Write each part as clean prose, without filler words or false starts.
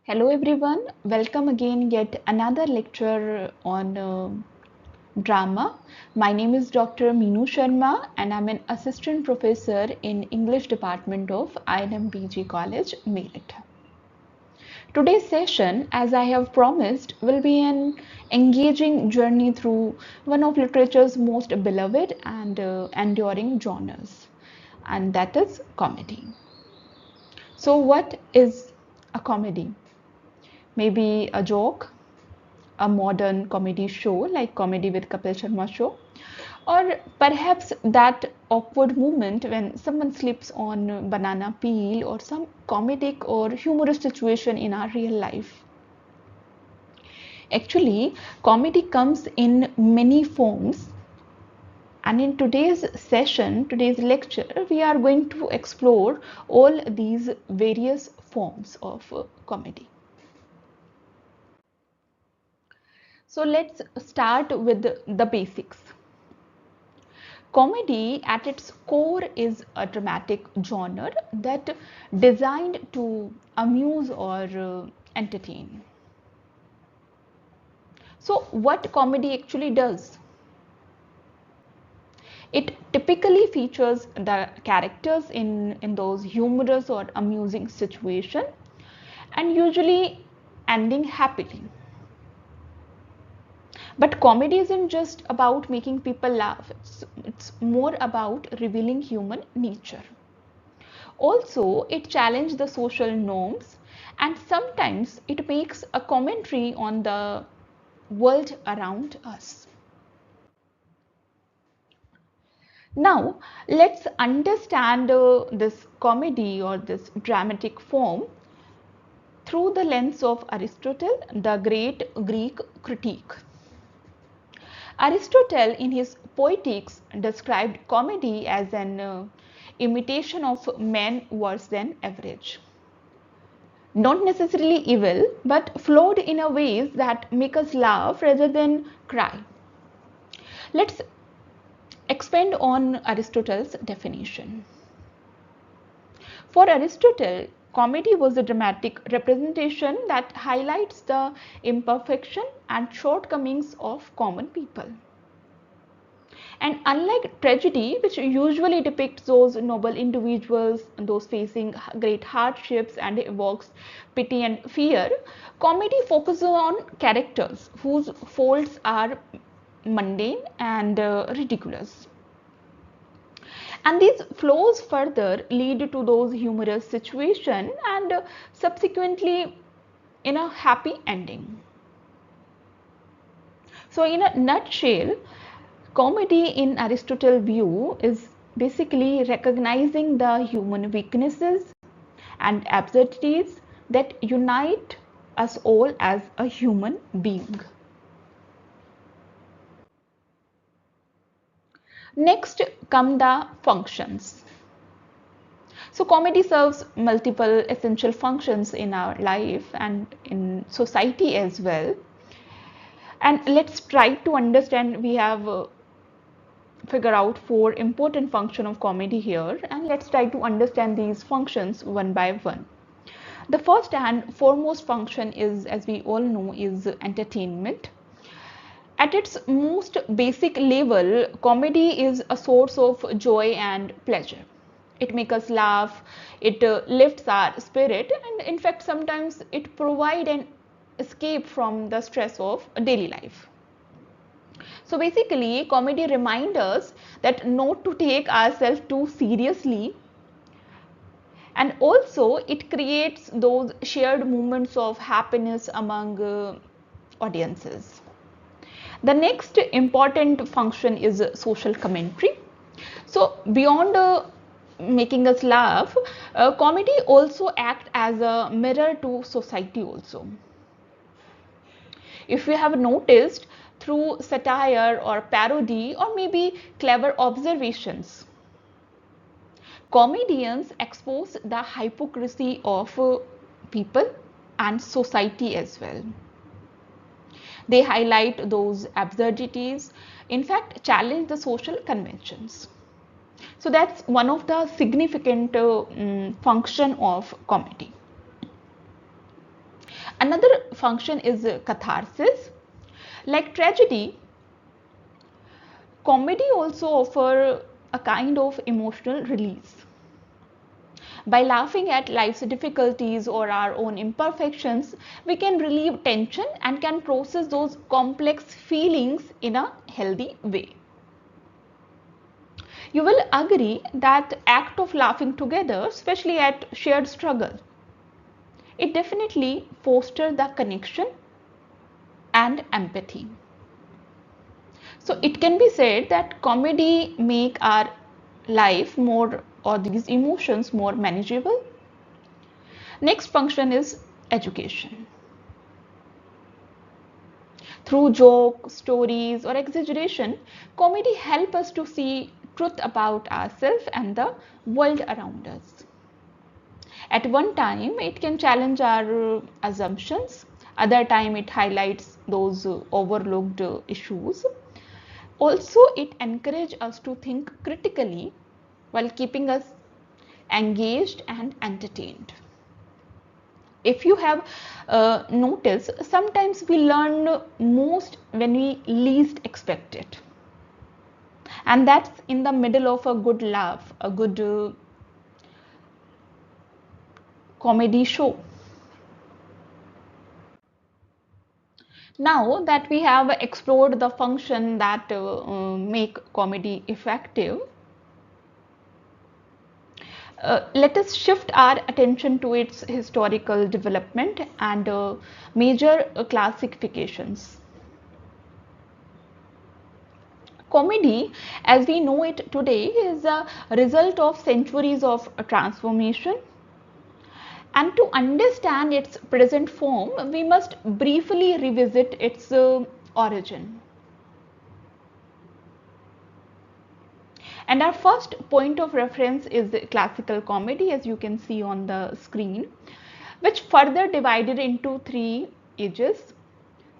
Hello everyone, welcome again yet another lecture on drama. My name is Dr. Meenu Sharma and I'm an assistant professor in English department of INM College, Meerut. Today's session, as I have promised, will be an engaging journey through one of literature's most beloved and enduring genres, and that is comedy. So what is a comedy? Maybe a joke, a modern comedy show like Comedy with Kapil Sharma show, or perhaps that awkward moment when someone slips on banana peel, or some comedic or humorous situation in our real life. Actually, comedy comes in many forms, and in today's session, today's lecture, we are going to explore all these various forms of comedy. So let's start with the basics. Comedy at its core is a dramatic genre that designed to amuse or entertain. So what comedy actually does? It typically features the characters in those humorous or amusing situations and usually ending happily. But comedy isn't just about making people laugh, it's more about revealing human nature. Also, it challenges the social norms and sometimes it makes a commentary on the world around us. Now, let's understand this comedy or this dramatic form through the lens of Aristotle, the great Greek critic. Aristotle, in his Poetics, described comedy as an imitation of men worse than average. Not necessarily evil, but flawed in a ways that make us laugh rather than cry. Let's expand on Aristotle's definition. For Aristotle, comedy was a dramatic representation that highlights the imperfection and shortcomings of common people. And unlike tragedy, which usually depicts those noble individuals, those facing great hardships and evokes pity and fear, comedy focuses on characters whose faults are mundane and ridiculous. And these flaws further lead to those humorous situations and subsequently in a happy ending. So, in a nutshell, comedy in Aristotle's view is basically recognizing the human weaknesses and absurdities that unite us all as a human being. Next come the functions. So comedy serves multiple essential functions in our life and in society as well. And let's try to understand. We have figure out four important functions of comedy here, and let's try to understand these functions one by one. The first and foremost function is, as we all know, is entertainment. At its most basic level, comedy is a source of joy and pleasure. It makes us laugh, it lifts our spirit, and in fact sometimes it provides an escape from the stress of daily life. So basically, comedy reminds us that not to take ourselves too seriously, and also it creates those shared moments of happiness among audiences. The next important function is social commentary. So beyond making us laugh, comedy also acts as a mirror to society also. If you have noticed, through satire or parody or maybe clever observations, comedians expose the hypocrisy of people and society as well. They highlight those absurdities, in fact challenge the social conventions. So that's one of the significant function of comedy. Another function is catharsis. Like tragedy, comedy also offers a kind of emotional release. By laughing at life's difficulties or our own imperfections, we can relieve tension and can process those complex feelings in a healthy way. You will agree that act of laughing together, especially at shared struggle, it definitely fosters the connection and empathy. So it can be said that comedy make our life more, or these emotions more manageable. Next function is education. Through joke, stories or exaggeration, comedy help us to see truth about ourselves and the world around us. At one time, it can challenge our assumptions. Other time, it highlights those overlooked issues. Also, it encourages us to think critically while keeping us engaged and entertained. If you have noticed, sometimes we learn most when we least expect it. And that's in the middle of a good laugh, a good comedy show. Now that we have explored the function that make comedy effective, let us shift our attention to its historical development and major classifications. Comedy, as we know it today, is a result of centuries of transformation. And to understand its present form, we must briefly revisit its origin. And our first point of reference is classical comedy, as you can see on the screen, which further divided into three ages.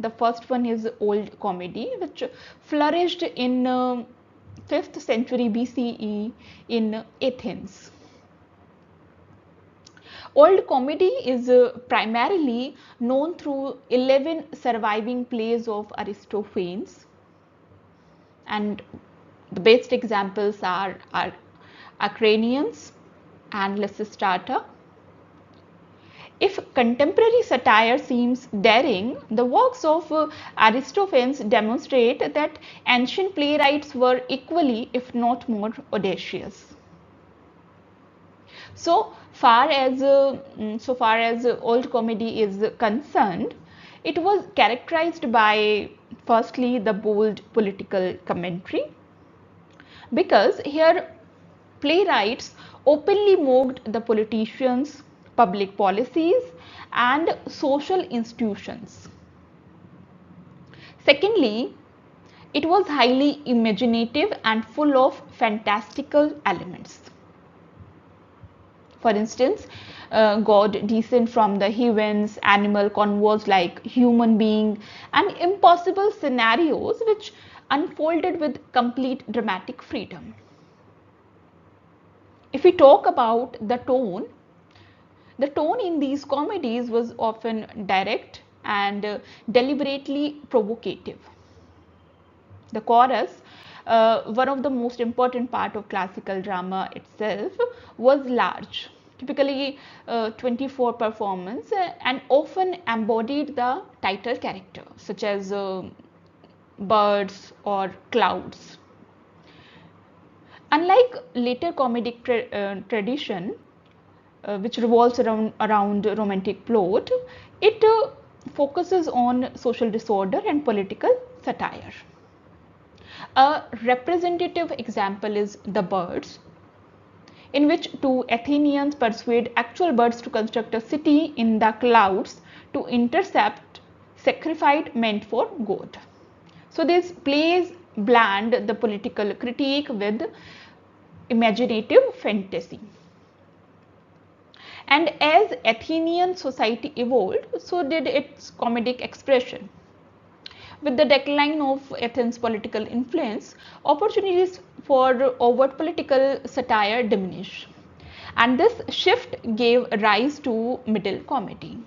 The first one is old comedy, which flourished in 5th century BCE in Athens. Old comedy is primarily known through 11 surviving plays of Aristophanes, and the best examples are Acranians and Lysistrata. If contemporary satire seems daring, the works of Aristophanes demonstrate that ancient playwrights were equally, if not more, audacious. So far as old comedy is concerned, it was characterized by firstly the bold political commentary, because here playwrights openly mocked the politicians, public policies and social institutions. Secondly, it was highly imaginative and full of fantastical elements. For instance, God descend from the heavens, animal converse like human being, and impossible scenarios which unfolded with complete dramatic freedom. If we talk about the tone in these comedies was often direct and deliberately provocative. The chorus, one of the most important part of classical drama itself, was large, typically 24 performance, and often embodied the title character, such as birds or clouds. Unlike later comedic tradition, which revolves around romantic plot, it focuses on social disorder and political satire. A representative example is The Birds, in which two Athenians persuade actual birds to construct a city in the clouds to intercept sacrifice meant for God. So these plays blend the political critique with imaginative fantasy. And as Athenian society evolved, so did its comedic expression. With the decline of Athens' political influence, opportunities for overt political satire diminished, and this shift gave rise to middle comedy.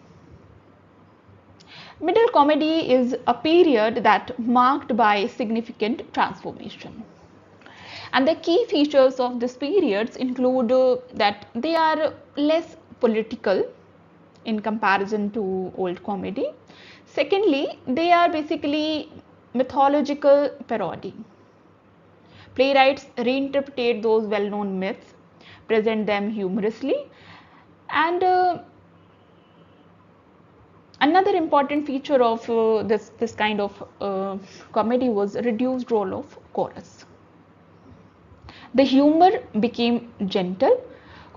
Middle comedy is a period that marked by significant transformation. And the key features of this periods include that they are less political in comparison to old comedy. Secondly, they are basically mythological parody. Playwrights reinterpret those well known myths, present them humorously, and another important feature of this kind of comedy was reduced role of chorus. The humor became gentle,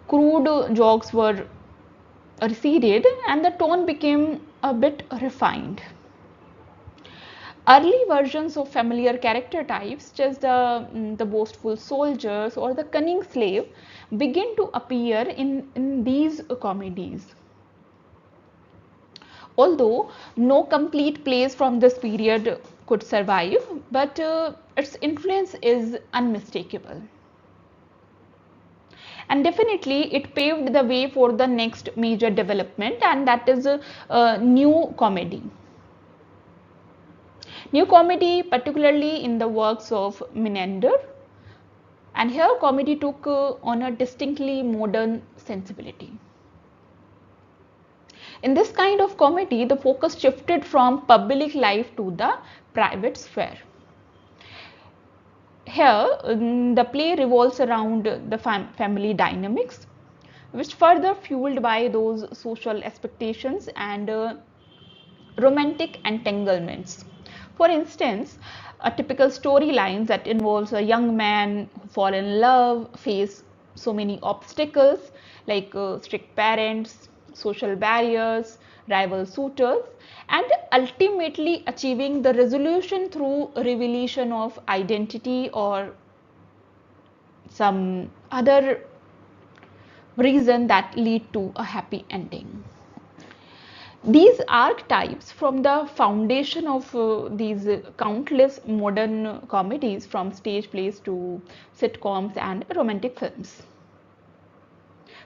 crude jokes were receded, and the tone became a bit refined. Early versions of familiar character types, such as the boastful soldiers or the cunning slave, begin to appear in these comedies. Although no complete plays from this period could survive, but its influence is unmistakable. And definitely it paved the way for the next major development, and that is new comedy. New comedy, particularly in the works of Menander, and here comedy took on a distinctly modern sensibility. In this kind of comedy, the focus shifted from public life to the private sphere. Here, the play revolves around the family dynamics, which further fueled by those social expectations and romantic entanglements. For instance, a typical storyline that involves a young man who fall in love, face so many obstacles like strict parents, social barriers, rival suitors, and ultimately achieving the resolution through revelation of identity or some other reason that lead to a happy ending. These archetypes form the foundation of these countless modern comedies, from stage plays to sitcoms and romantic films.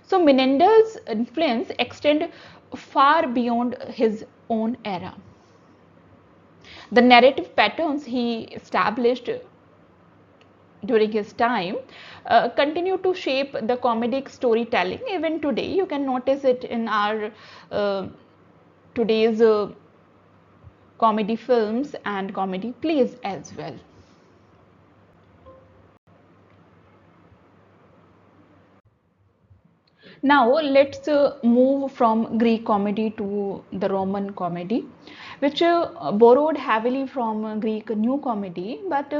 So Menander's influence extended far beyond his own era. The narrative patterns he established during his time continue to shape the comedic storytelling even today. You can notice it in our today's comedy films and comedy plays as well. Now let's move from Greek comedy to the Roman comedy, which borrowed heavily from Greek new comedy but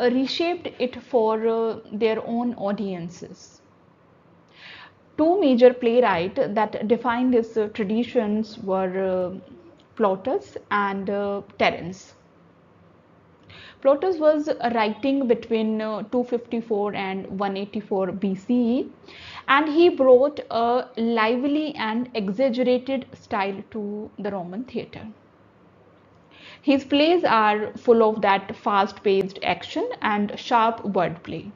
reshaped it for their own audiences. Two major playwrights that defined these traditions were Plautus and Terence. Plautus was writing between 254 and 184 BCE, and he brought a lively and exaggerated style to the Roman theatre. His plays are full of that fast-paced action and sharp wordplay.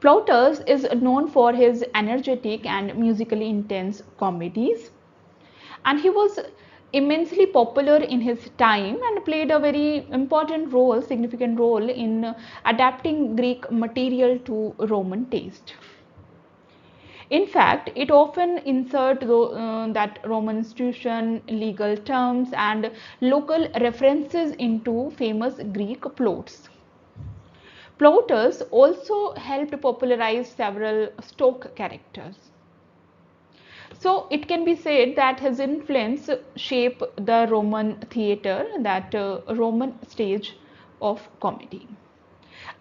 Plautus is known for his energetic and musically intense comedies, and he was immensely popular in his time and played a very important role, significant role in adapting Greek material to Roman taste. In fact, it often insert that Roman institution, legal terms, and local references into famous Greek plots. Plautus also helped popularize several stock characters. So it can be said that his influence shaped the Roman theatre, that Roman stage of comedy.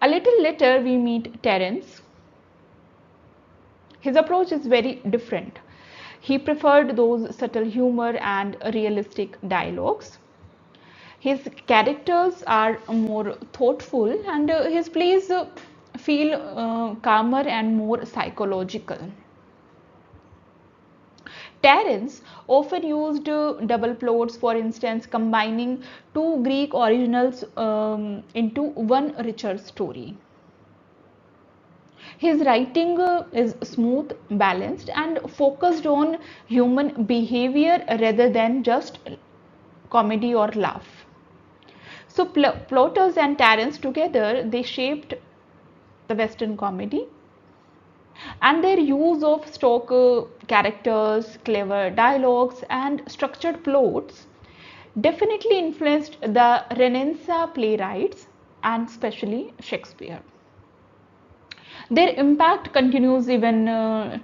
A little later we meet Terence. His approach is very different. He preferred those subtle humor and realistic dialogues. His characters are more thoughtful, and his plays feel calmer and more psychological. Terence often used double plots, for instance, combining two Greek originals into one richer story. His writing is smooth, balanced, and focused on human behavior rather than just comedy or laugh. So Plautus and Terence together, they shaped the Western comedy, and their use of stock characters, clever dialogues, and structured plots definitely influenced the Renaissance playwrights and especially Shakespeare. Their impact continues even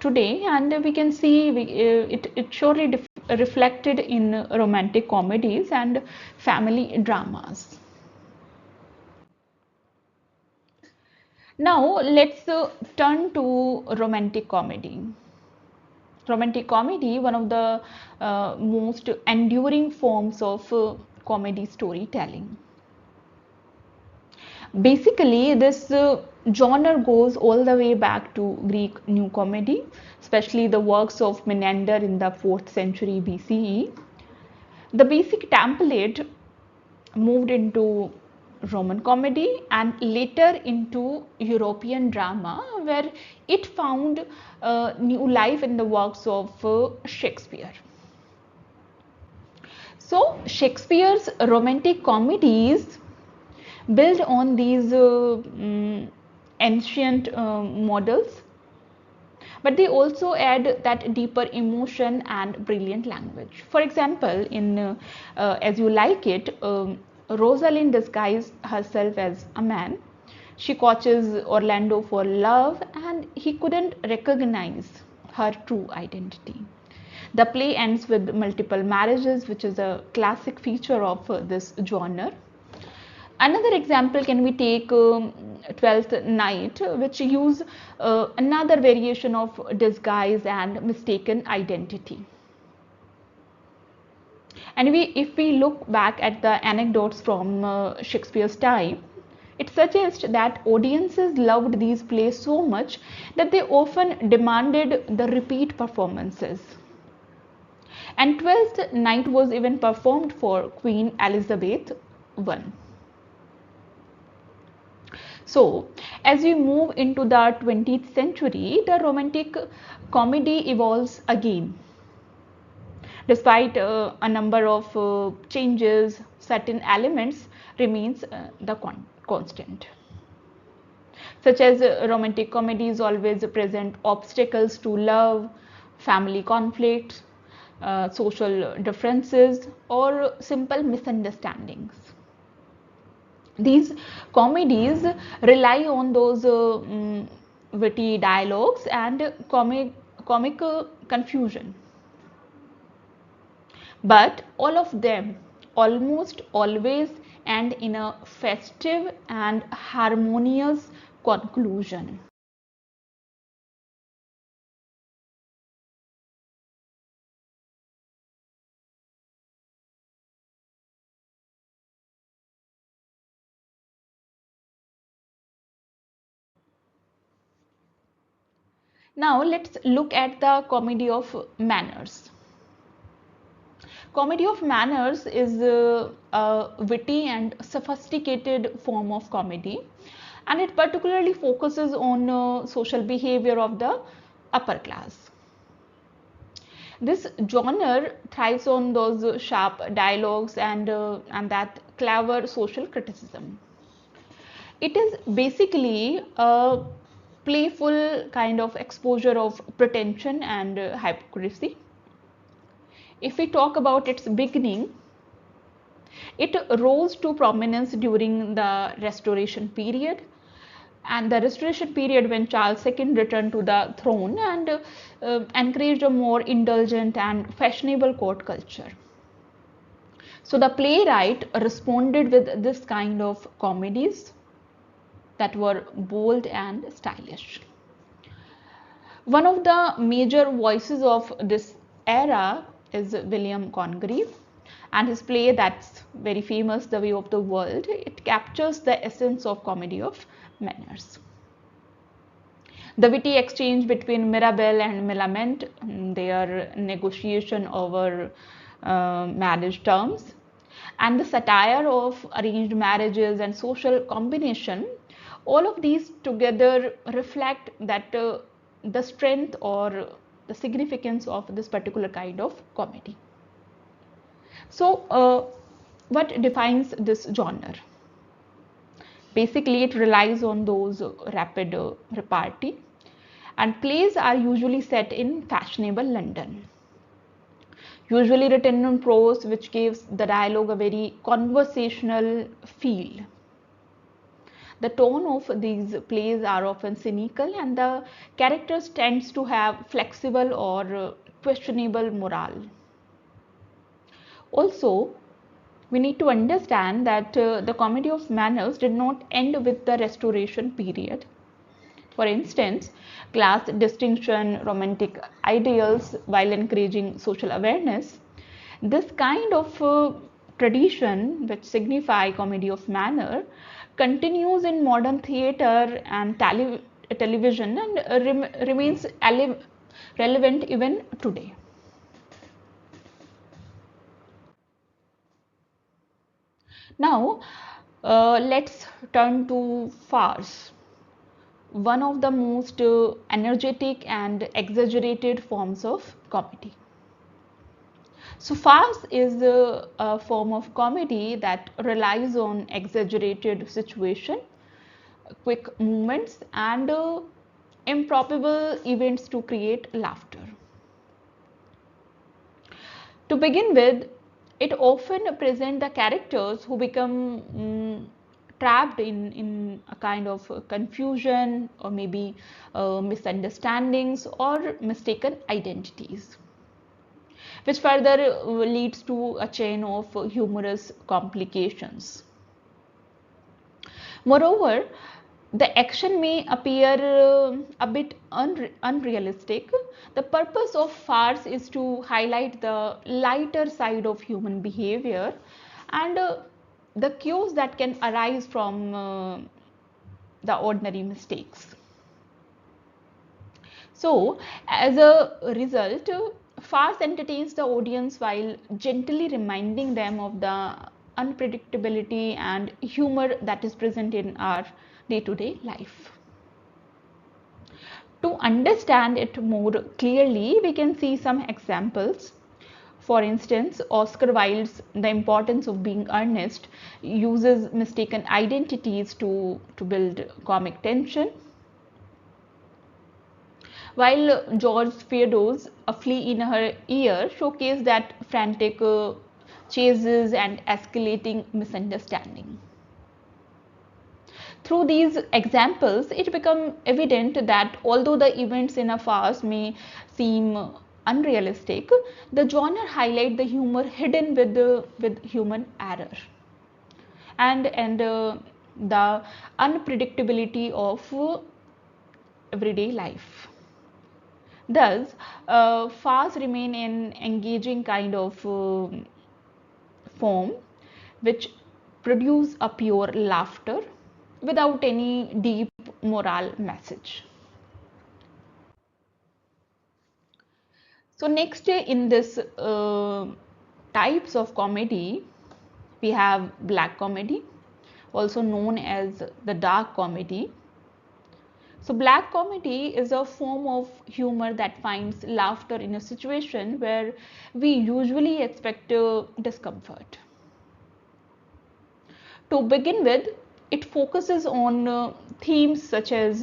today, and we can see it surely reflected in romantic comedies and family dramas. Now let's turn to romantic comedy. Romantic comedy, one of the most enduring forms of comedy storytelling. Basically, this genre goes all the way back to Greek New Comedy, especially the works of Menander in the 4th century BCE. The basic template moved into Roman comedy and later into European drama, where it found new life in the works of Shakespeare. So, Shakespeare's romantic comedies build on these ancient models, but they also add that deeper emotion and brilliant language. For example, in As You Like It, Rosalind disguises herself as a man. She coaches Orlando for love, and he couldn't recognize her true identity. The play ends with multiple marriages, which is a classic feature of this genre. Another example can we take Twelfth Night, which use another variation of disguise and mistaken identity. And if we look back at the anecdotes from Shakespeare's time, it suggests that audiences loved these plays so much that they often demanded the repeat performances. And Twelfth Night was even performed for Queen Elizabeth I. So, as we move into the 20th century, the romantic comedy evolves again. Despite a number of changes, certain elements remains the constant. Such as romantic comedies always present obstacles to love, family conflicts, social differences, or simple misunderstandings. These comedies rely on those witty dialogues and comic confusion. But all of them almost always end in a festive and harmonious conclusion. Now let's look at the comedy of manners. Comedy of manners is a witty and sophisticated form of comedy, and it particularly focuses on social behavior of the upper class. This genre thrives on those sharp dialogues and that clever social criticism. It is basically a playful kind of exposure of pretension and hypocrisy. If we talk about its beginning, it rose to prominence during the Restoration period, and the Restoration period when Charles II returned to the throne and encouraged a more indulgent and fashionable court culture. So the playwright responded with this kind of comedies that were bold and stylish. One of the major voices of this era is William Congreve, and his play that's very famous, The Way of the World. It captures the essence of comedy of manners. The witty exchange between Mirabell and Millamant, their negotiation over marriage terms, and the satire of arranged marriages and social combination, all of these together reflect that the strength or the significance of this particular kind of comedy. So what defines this genre? Basically, it relies on those rapid repartee, and plays are usually set in fashionable London, usually written in prose, which gives the dialogue a very conversational feel. The tone of these plays are often cynical, and the characters tends to have flexible or questionable morale. Also, we need to understand that the comedy of manners did not end with the Restoration period. For instance, class distinction, romantic ideals, while encouraging social awareness, this kind of tradition, which signify comedy of manner, continues in modern theatre and television, and remains relevant even today. Now, let's turn to farce, one of the most energetic and exaggerated forms of comedy. So, farce is a form of comedy that relies on exaggerated situation, quick movements, and improbable events to create laughter. To begin with, it often presents the characters who become trapped in a kind of confusion, or maybe misunderstandings or mistaken identities, which further leads to a chain of humorous complications. Moreover, the action may appear a bit unrealistic. The purpose of farce is to highlight the lighter side of human behavior and the cues that can arise from the ordinary mistakes. So, as a result, farce entertains the audience while gently reminding them of the unpredictability and humor that is present in our day-to-day life. To understand it more clearly, we can see some examples. For instance, Oscar Wilde's The Importance of Being Earnest uses mistaken identities to build comic tension, while George Feydeau's A Flea in Her Ear showcased that frantic chases and escalating misunderstanding. Through these examples, it becomes evident that although the events in a farce may seem unrealistic, the genre highlights the humor hidden with human error and the unpredictability of everyday life. Thus, farce remain an engaging kind of form which produce a pure laughter without any deep moral message. So next in this types of comedy, we have black comedy, also known as the dark comedy. So black comedy is a form of humor that finds laughter in a situation where we usually expect discomfort. To begin with, it focuses on themes such as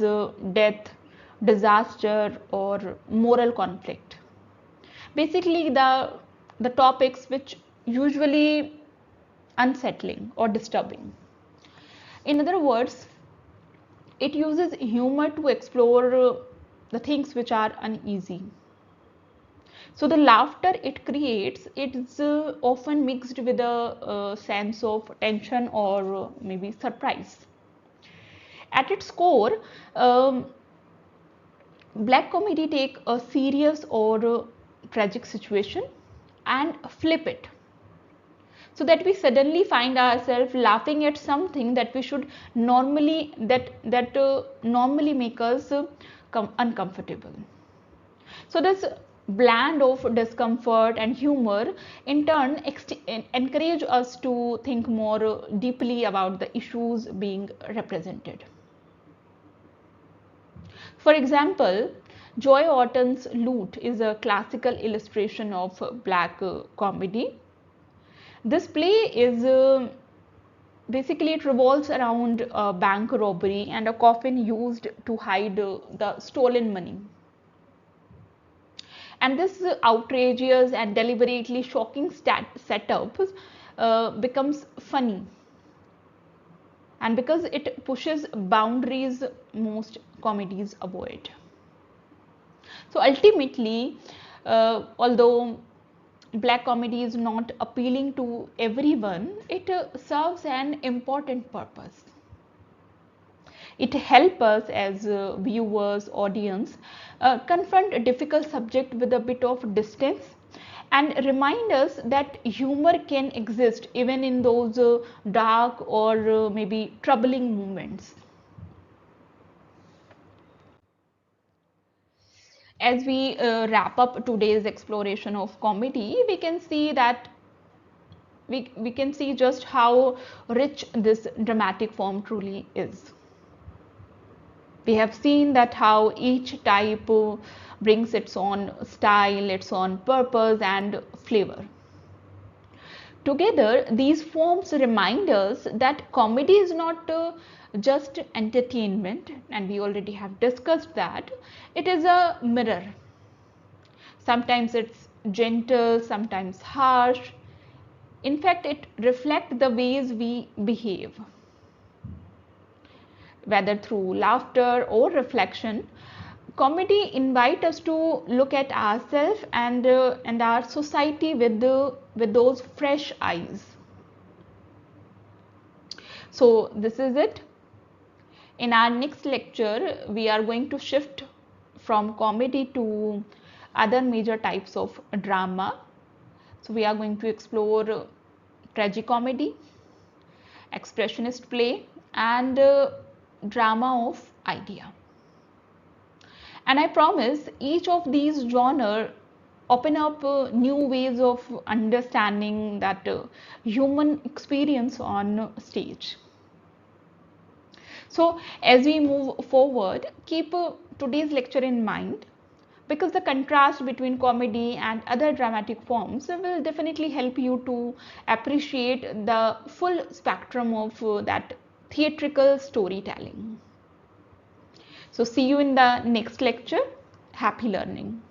death, disaster, or moral conflict. Basically, the topics which usually unsettling or disturbing. In other words, it uses humor to explore the things which are uneasy. So the laughter it creates, it's often mixed with a sense of tension or maybe surprise. At its core, black comedy take a serious or tragic situation and flip it, so that we suddenly find ourselves laughing at something that we should normally normally make us uncomfortable. So this blend of discomfort and humor in turn encourage us to think more deeply about the issues being represented. For example, Joy Orton's Loot is a classical illustration of black comedy. This play is basically it revolves around a bank robbery and a coffin used to hide the stolen money. And this outrageous and deliberately shocking setup becomes funny, and because it pushes boundaries most comedies avoid. So ultimately, although black comedy is not appealing to everyone, it serves an important purpose. It helps us as viewers, audience, confront a difficult subject with a bit of distance and remind us that humor can exist even in those dark or maybe troubling moments. As we wrap up today's exploration of comedy, we can see that we can see just how rich this dramatic form truly is. We have seen that how each type brings its own style, its own purpose and flavor. Together, these forms remind us that comedy is not just entertainment, and we already have discussed that. It is a mirror. Sometimes it's gentle, sometimes harsh. In fact, it reflects the ways we behave. Whether through laughter or reflection, comedy invites us to look at ourselves and our society with those fresh eyes. So this is it. In our next lecture, we are going to shift from comedy to other major types of drama. So we are going to explore tragicomedy, expressionist play, and drama of idea. And I promise each of these genres open up new ways of understanding that human experience on stage. So as we move forward, keep today's lecture in mind, because the contrast between comedy and other dramatic forms will definitely help you to appreciate the full spectrum of that theatrical storytelling. So see you in the next lecture. Happy learning.